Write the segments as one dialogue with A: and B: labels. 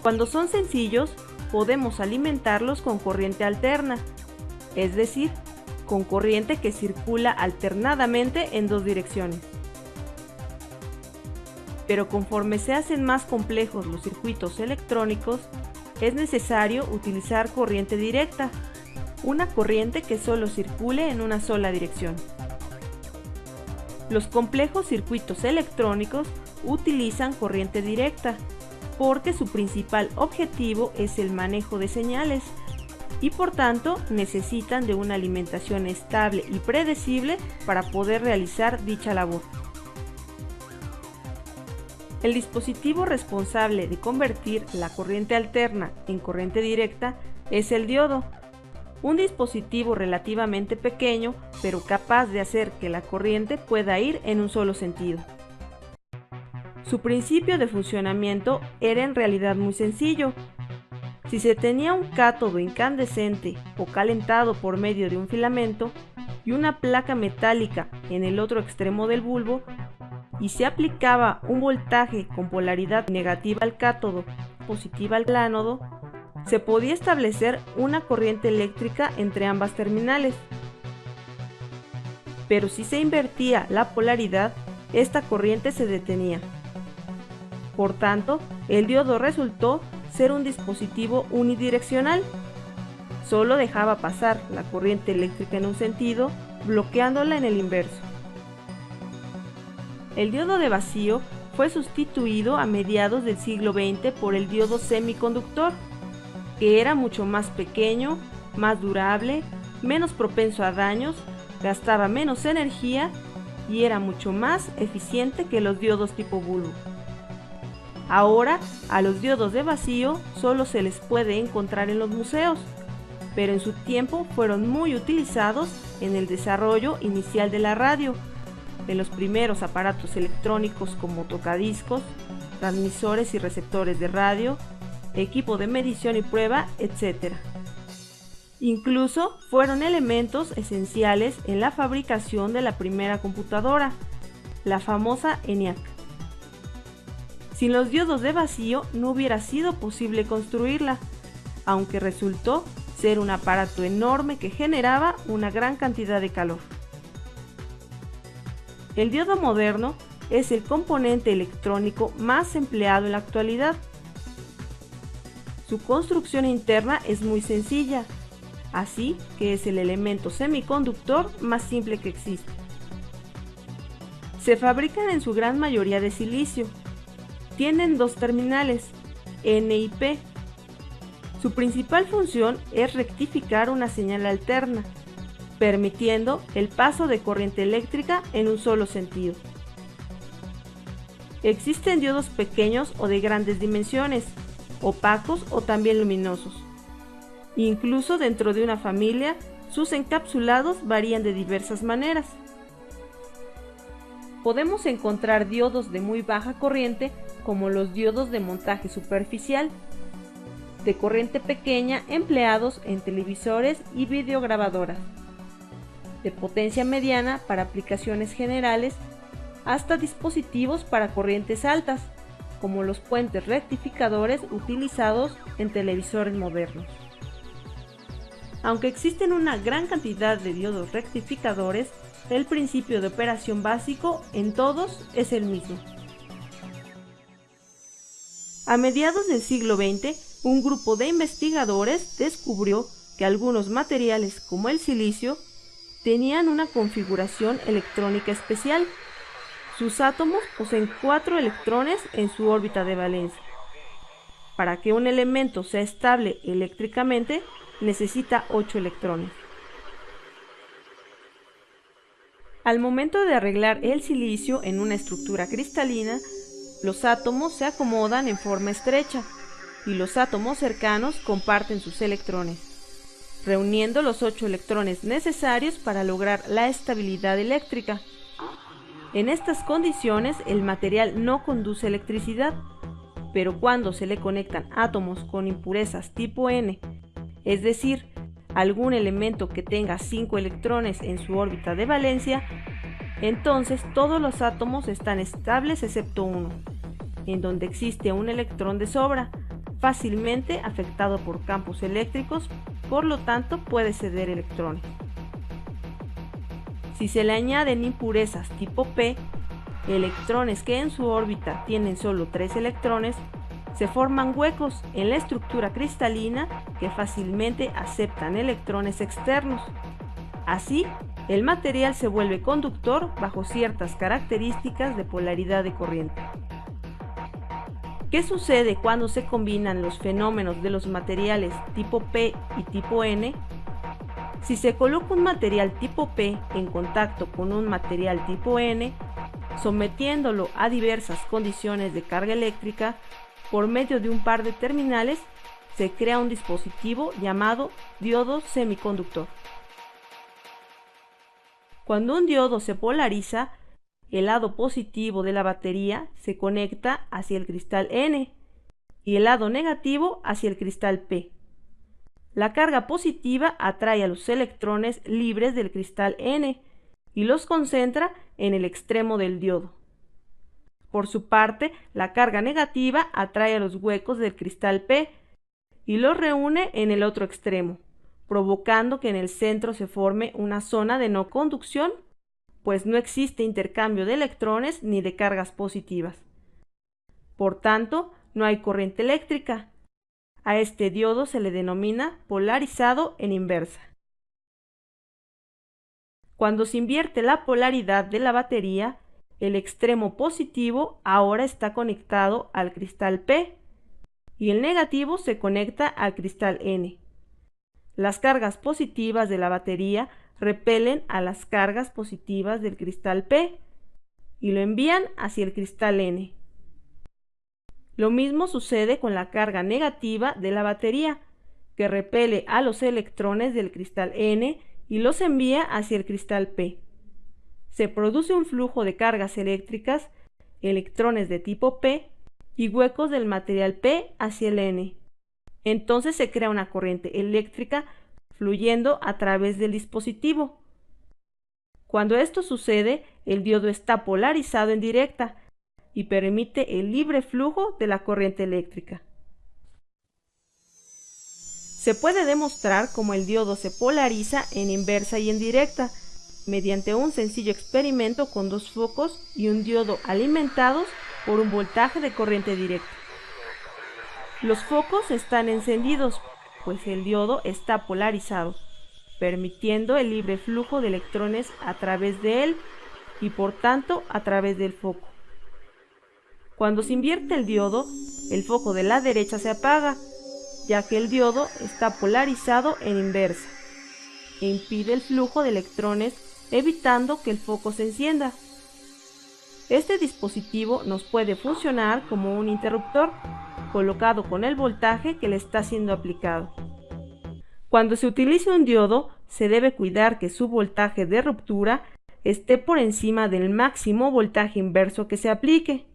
A: Cuando son sencillos, podemos alimentarlos con corriente alterna, es decir, con corriente que circula alternadamente en dos direcciones. Pero conforme se hacen más complejos los circuitos electrónicos, es necesario utilizar corriente directa, una corriente que solo circule en una sola dirección. Los complejos circuitos electrónicos utilizan corriente directa porque su principal objetivo es el manejo de señales y por tanto necesitan de una alimentación estable y predecible para poder realizar dicha labor. El dispositivo responsable de convertir la corriente alterna en corriente directa es el diodo, un dispositivo relativamente pequeño pero capaz de hacer que la corriente pueda ir en un solo sentido. Su principio de funcionamiento era en realidad muy sencillo. Si se tenía un cátodo incandescente o calentado por medio de un filamento y una placa metálica en el otro extremo del bulbo, y se aplicaba un voltaje con polaridad negativa al cátodo, positiva al ánodo, se podía establecer una corriente eléctrica entre ambas terminales. Pero si se invertía la polaridad, esta corriente se detenía. Por tanto, el diodo resultó ser un dispositivo unidireccional. Solo dejaba pasar la corriente eléctrica en un sentido, bloqueándola en el inverso. El diodo de vacío fue sustituido a mediados del siglo XX por el diodo semiconductor, que era mucho más pequeño, más durable, menos propenso a daños, gastaba menos energía y era mucho más eficiente que los diodos tipo bulbo. Ahora, a los diodos de vacío solo se les puede encontrar en los museos, pero en su tiempo fueron muy utilizados en el desarrollo inicial de la radio, en los primeros aparatos electrónicos como tocadiscos, transmisores y receptores de radio, equipo de medición y prueba, etc. Incluso fueron elementos esenciales en la fabricación de la primera computadora, la famosa ENIAC. Sin los diodos de vacío no hubiera sido posible construirla, aunque resultó ser un aparato enorme que generaba una gran cantidad de calor. El diodo moderno es el componente electrónico más empleado en la actualidad. Su construcción interna es muy sencilla, así que es el elemento semiconductor más simple que existe. Se fabrican en su gran mayoría de silicio. Tienen dos terminales, N y P. Su principal función es rectificar una señal alterna, permitiendo el paso de corriente eléctrica en un solo sentido. Existen diodos pequeños o de grandes dimensiones, opacos o también luminosos. Incluso dentro de una familia, sus encapsulados varían de diversas maneras. Podemos encontrar diodos de muy baja corriente como los diodos de montaje superficial, de corriente pequeña empleados en televisores y videograbadoras, de potencia mediana para aplicaciones generales, hasta dispositivos para corrientes altas, como los puentes rectificadores utilizados en televisores modernos. Aunque existen una gran cantidad de diodos rectificadores, el principio de operación básico en todos es el mismo. A mediados del siglo XX, un grupo de investigadores descubrió que algunos materiales como el silicio tenían una configuración electrónica especial. Sus átomos poseen 4 electrones en su órbita de valencia. Para que un elemento sea estable eléctricamente, necesita 8 electrones. Al momento de arreglar el silicio en una estructura cristalina, los átomos se acomodan en forma estrecha y los átomos cercanos comparten sus electrones, reuniendo los 8 electrones necesarios para lograr la estabilidad eléctrica. En estas condiciones, el material no conduce electricidad, pero cuando se le conectan átomos con impurezas tipo N, es decir, algún elemento que tenga 5 electrones en su órbita de valencia, entonces todos los átomos están estables excepto uno, en donde existe un electrón de sobra, fácilmente afectado por campos eléctricos, por lo tanto puede ceder electrones. Si se le añaden impurezas tipo P, electrones que en su órbita tienen solo 3 electrones, se forman huecos en la estructura cristalina que fácilmente aceptan electrones externos. Así, el material se vuelve conductor bajo ciertas características de polaridad de corriente. ¿Qué sucede cuando se combinan los fenómenos de los materiales tipo P y tipo N? Si se coloca un material tipo P en contacto con un material tipo N, sometiéndolo a diversas condiciones de carga eléctrica, por medio de un par de terminales, se crea un dispositivo llamado diodo semiconductor. Cuando un diodo se polariza, el lado positivo de la batería se conecta hacia el cristal N y el lado negativo hacia el cristal P. La carga positiva atrae a los electrones libres del cristal N y los concentra en el extremo del diodo. Por su parte, la carga negativa atrae a los huecos del cristal P y los reúne en el otro extremo, provocando que en el centro se forme una zona de no conducción, pues no existe intercambio de electrones ni de cargas positivas. Por tanto, no hay corriente eléctrica. A este diodo se le denomina polarizado en inversa. Cuando se invierte la polaridad de la batería, el extremo positivo ahora está conectado al cristal P y el negativo se conecta al cristal N. Las cargas positivas de la batería repelen a las cargas positivas del cristal P y lo envían hacia el cristal N. Lo mismo sucede con la carga negativa de la batería, que repele a los electrones del cristal N y los envía hacia el cristal P. Se produce un flujo de cargas eléctricas, electrones de tipo P y huecos del material P hacia el N. Entonces se crea una corriente eléctrica fluyendo a través del dispositivo. Cuando esto sucede, el diodo está polarizado en directa y permite el libre flujo de la corriente eléctrica. Se puede demostrar cómo el diodo se polariza en inversa y en directa, mediante un sencillo experimento con dos focos y un diodo alimentados por un voltaje de corriente directa. Los focos están encendidos, pues el diodo está polarizado, permitiendo el libre flujo de electrones a través de él y por tanto a través del foco. Cuando se invierte el diodo, el foco de la derecha se apaga, ya que el diodo está polarizado en inversa e impide el flujo de electrones, evitando que el foco se encienda. Este dispositivo nos puede funcionar como un interruptor, colocado con el voltaje que le está siendo aplicado. Cuando se utilice un diodo, se debe cuidar que su voltaje de ruptura esté por encima del máximo voltaje inverso que se aplique.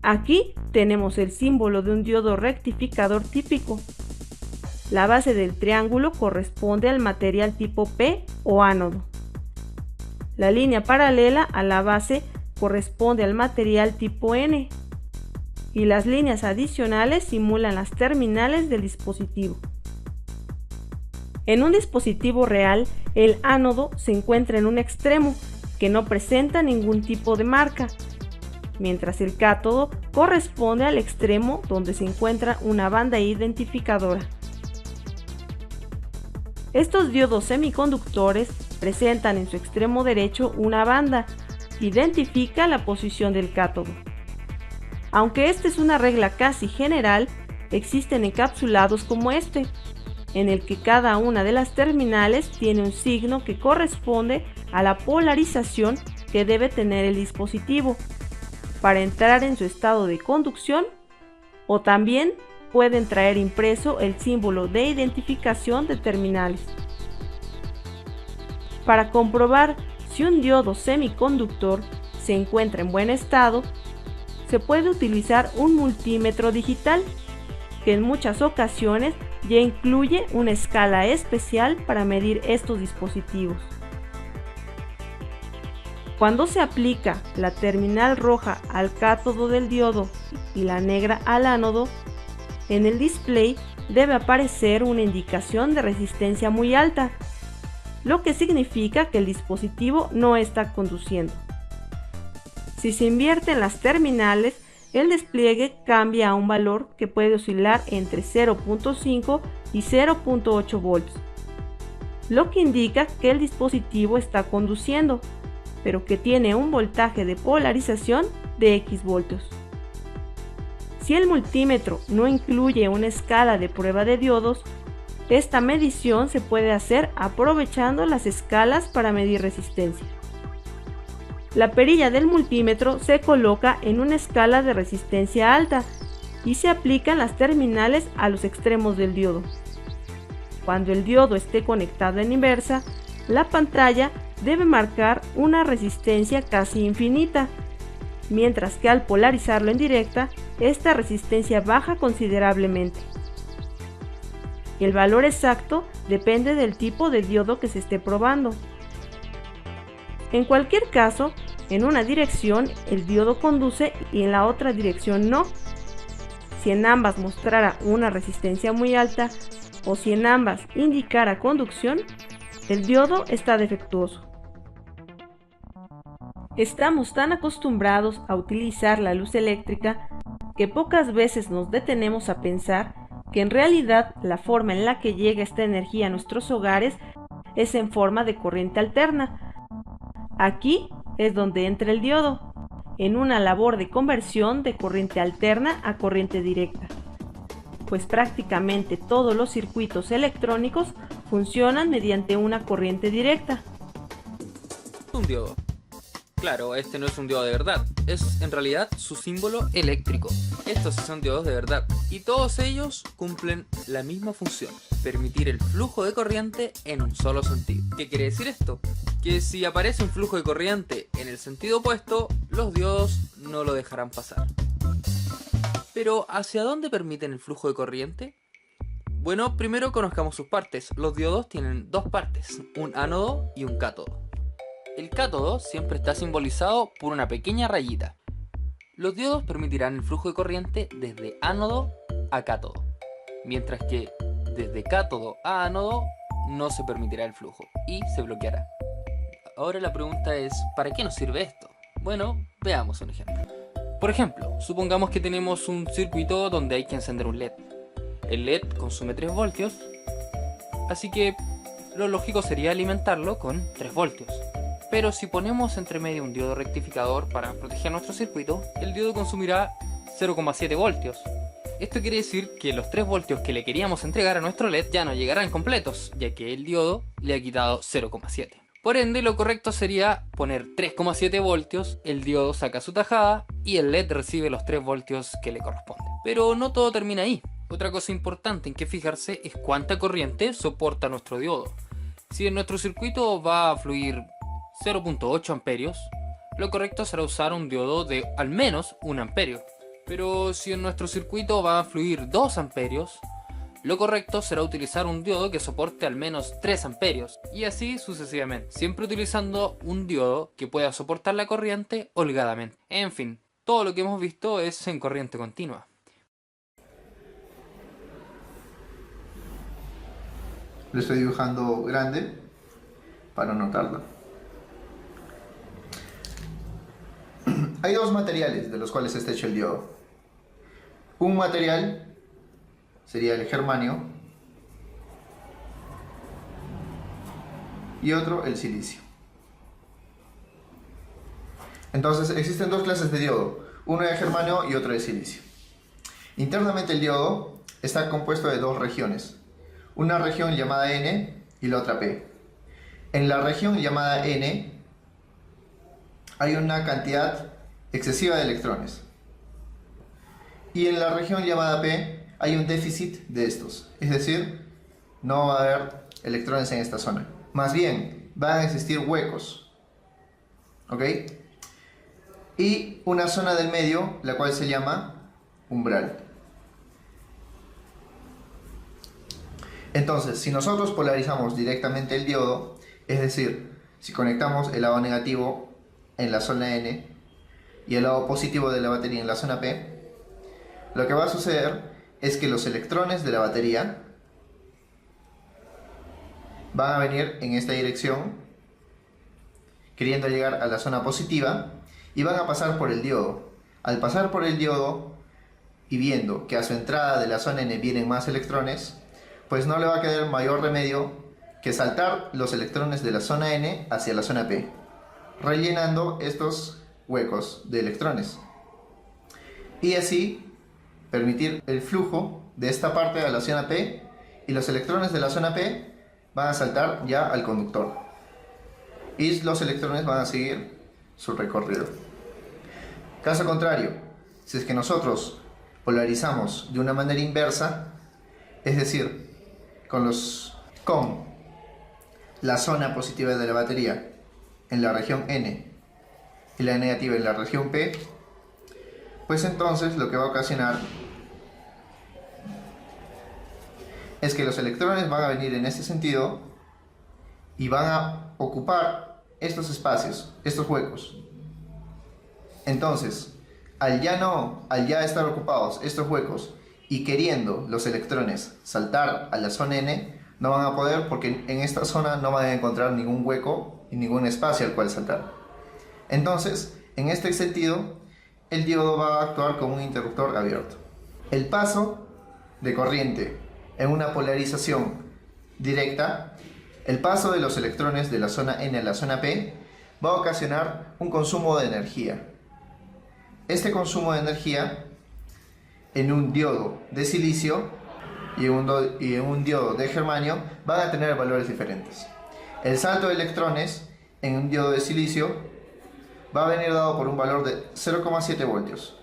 A: Aquí tenemos el símbolo de un diodo rectificador típico. La base del triángulo corresponde al material tipo P o ánodo. La línea paralela a la base corresponde al material tipo N y las líneas adicionales simulan las terminales del dispositivo. En un dispositivo real, el ánodo se encuentra en un extremo que no presenta ningún tipo de marca, mientras el cátodo corresponde al extremo donde se encuentra una banda identificadora. Estos diodos semiconductores presentan en su extremo derecho una banda que identifica la posición del cátodo. Aunque esta es una regla casi general, existen encapsulados como este, en el que cada una de las terminales tiene un signo que corresponde a la polarización que debe tener el dispositivo para entrar en su estado de conducción, o también pueden traer impreso el símbolo de identificación de terminales. Para comprobar si un diodo semiconductor se encuentra en buen estado, se puede utilizar un multímetro digital, que en muchas ocasiones ya incluye una escala especial para medir estos dispositivos. Cuando se aplica la terminal roja al cátodo del diodo y la negra al ánodo, en el display debe aparecer una indicación de resistencia muy alta, lo que significa que el dispositivo no está conduciendo. Si se invierten las terminales, el despliegue cambia a un valor que puede oscilar entre 0.5 y 0.8 volts, lo que indica que el dispositivo está conduciendo, pero que tiene un voltaje de polarización de X voltios. Si el multímetro no incluye una escala de prueba de diodos, esta medición se puede hacer aprovechando las escalas para medir resistencia. La perilla del multímetro se coloca en una escala de resistencia alta y se aplican las terminales a los extremos del diodo. Cuando el diodo esté conectado en inversa, la pantalla debe marcar una resistencia casi infinita, mientras que al polarizarlo en directa, esta resistencia baja considerablemente. El valor exacto depende del tipo de diodo que se esté probando. En cualquier caso, en una dirección el diodo conduce y en la otra dirección no. Si en ambas mostrara una resistencia muy alta o si en ambas indicara conducción, el diodo está defectuoso. Estamos tan acostumbrados a utilizar la luz eléctrica que pocas veces nos detenemos a pensar que en realidad la forma en la que llega esta energía a nuestros hogares es en forma de corriente alterna. Aquí es donde entra el diodo, en una labor de conversión de corriente alterna a corriente directa, pues prácticamente todos los circuitos electrónicos funcionan mediante una corriente directa.
B: Un diodo. Claro, este no es un diodo de verdad, es en realidad su símbolo eléctrico. Estos sí son diodos de verdad, y todos ellos cumplen la misma función: permitir el flujo de corriente en un solo sentido. ¿Qué quiere decir esto? Que si aparece un flujo de corriente en el sentido opuesto, los diodos no lo dejarán pasar. Pero, ¿hacia dónde permiten el flujo de corriente? Bueno, primero conozcamos sus partes. Los diodos tienen dos partes, un ánodo y un cátodo. El cátodo siempre está simbolizado por una pequeña rayita. Los diodos permitirán el flujo de corriente desde ánodo a cátodo, mientras que desde cátodo a ánodo no se permitirá el flujo y se bloqueará. Ahora la pregunta es, ¿para qué nos sirve esto? Bueno, veamos un ejemplo. Por ejemplo, supongamos que tenemos un circuito donde hay que encender un LED. El LED consume 3 voltios, así que lo lógico sería alimentarlo con 3 voltios. Pero si ponemos entre medio un diodo rectificador para proteger nuestro circuito, el diodo consumirá 0,7 voltios. Esto quiere decir que los 3 voltios que le queríamos entregar a nuestro LED ya no llegarán completos, ya que el diodo le ha quitado 0,7. Por ende, lo correcto sería poner 3,7 voltios, el diodo saca su tajada y el LED recibe los 3 voltios que le corresponden. Pero no todo termina ahí. Otra cosa importante en que fijarse es cuánta corriente soporta nuestro diodo. Si en nuestro circuito va a fluir 0.8 amperios, lo correcto será usar un diodo de al menos 1 amperio. Pero si en nuestro circuito va a fluir 2 amperios, lo correcto será utilizar un diodo que soporte al menos 3 amperios, y así sucesivamente, siempre utilizando un diodo que pueda soportar la corriente holgadamente. En fin, todo lo que hemos visto es en corriente continua.
C: Lo estoy dibujando grande para notarlo. Hay dos materiales de los cuales está hecho el diodo. Un material sería el germanio y otro el silicio. Entonces existen dos clases de diodo, uno de germanio y otro de silicio. Internamente el diodo está compuesto de dos regiones, una región llamada N y la otra P. En la región llamada N hay una cantidad excesiva de electrones y en la región llamada P hay un déficit de estos, es decir, no va a haber electrones en esta zona, más bien van a existir huecos, ¿ok? Y una zona del medio, la cual se llama umbral. Entonces, si nosotros polarizamos directamente el diodo, es decir, si conectamos el lado negativo en la zona N y el lado positivo de la batería en la zona P, lo que va a suceder es que los electrones de la batería van a venir en esta dirección, queriendo llegar a la zona positiva, y van a pasar por el diodo. Al pasar por el diodo y viendo que a su entrada de la zona N vienen más electrones, pues no le va a quedar mayor remedio que saltar los electrones de la zona N hacia la zona P, rellenando estos huecos de electrones, y así permitir el flujo de esta parte a la zona P, y los electrones de la zona P van a saltar ya al conductor y los electrones van a seguir su recorrido. Caso contrario, si es que nosotros polarizamos de una manera inversa, es decir, con la zona positiva de la batería en la región N y la negativa en la región P, pues entonces lo que va a ocasionar es que los electrones van a venir en este sentido y van a ocupar estos espacios, estos huecos. Entonces, al ya estar ocupados estos huecos y queriendo los electrones saltar a la zona N, no van a poder, porque en esta zona no van a encontrar ningún hueco y ningún espacio al cual saltar. Entonces, en este sentido, el diodo va a actuar como un interruptor abierto. El paso de corriente en una polarización directa, el paso de los electrones de la zona N a la zona P, va a ocasionar un consumo de energía. Este consumo de energía en un diodo de silicio y en un diodo de germanio van a tener valores diferentes. El salto de electrones en un diodo de silicio va a venir dado por un valor de 0,7 voltios.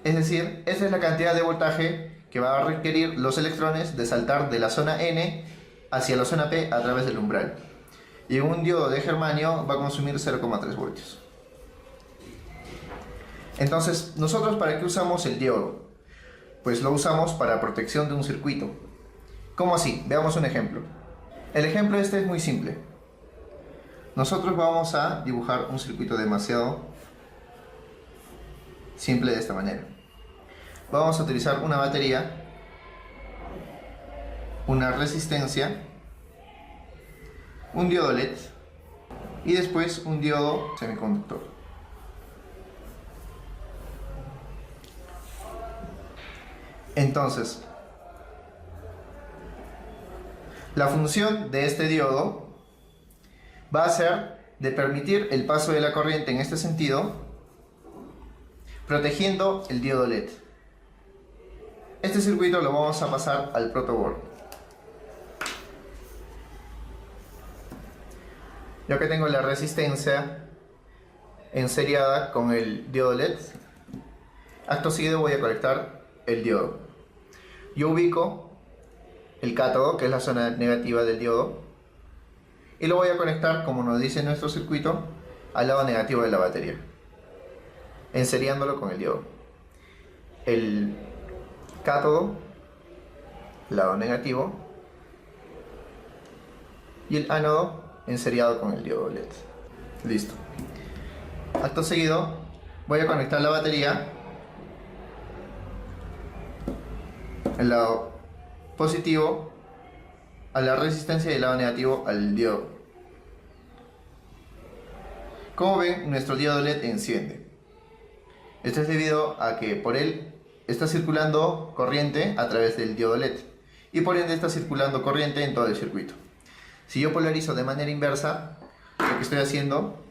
C: Es decir, esa es la cantidad de voltaje que va a requerir los electrones de saltar de la zona N hacia la zona P a través del umbral. Y en un diodo de germanio va a consumir 0,3 voltios. Entonces, ¿nosotros para qué usamos el diodo? Pues lo usamos para protección de un circuito. ¿Cómo así? Veamos un ejemplo. El ejemplo este es muy simple. Nosotros vamos a dibujar un circuito demasiado simple de esta manera. Vamos a utilizar una batería, una resistencia, un diodo LED y después un diodo semiconductor. Entonces, la función de este diodo va a ser de permitir el paso de la corriente en este sentido, protegiendo el diodo LED. Este circuito lo vamos a pasar al protoboard. Yo que tengo la resistencia enseriada con el diodo LED, acto seguido voy a conectar el diodo. Yo ubico el cátodo, que es la zona negativa del diodo, y lo voy a conectar, como nos dice nuestro circuito, al lado negativo de la batería, enseriándolo con el diodo. El cátodo, lado negativo, y el ánodo enseriado con el diodo LED. Listo. Acto seguido voy a conectar la batería, el lado positivo a la resistencia y el lado negativo al diodo. Como ven, nuestro diodo LED enciende. Esto es debido a que por él está circulando corriente a través del diodo LED y por ende está circulando corriente en todo el circuito. Si yo polarizo de manera inversa, lo que estoy haciendo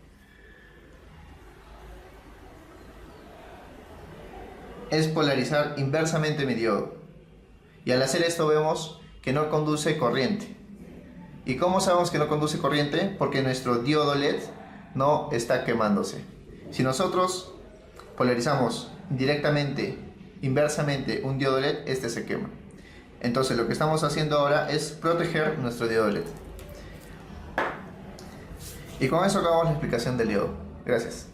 C: es polarizar inversamente mi diodo. Y al hacer esto vemos que no conduce corriente. ¿Y cómo sabemos que no conduce corriente? Porque nuestro diodo LED no está quemándose. Si nosotros polarizamos directamente, inversamente un diodo LED, este se quema. Entonces lo que estamos haciendo ahora es proteger nuestro diodo LED. Y con eso acabamos la explicación del diodo. Gracias.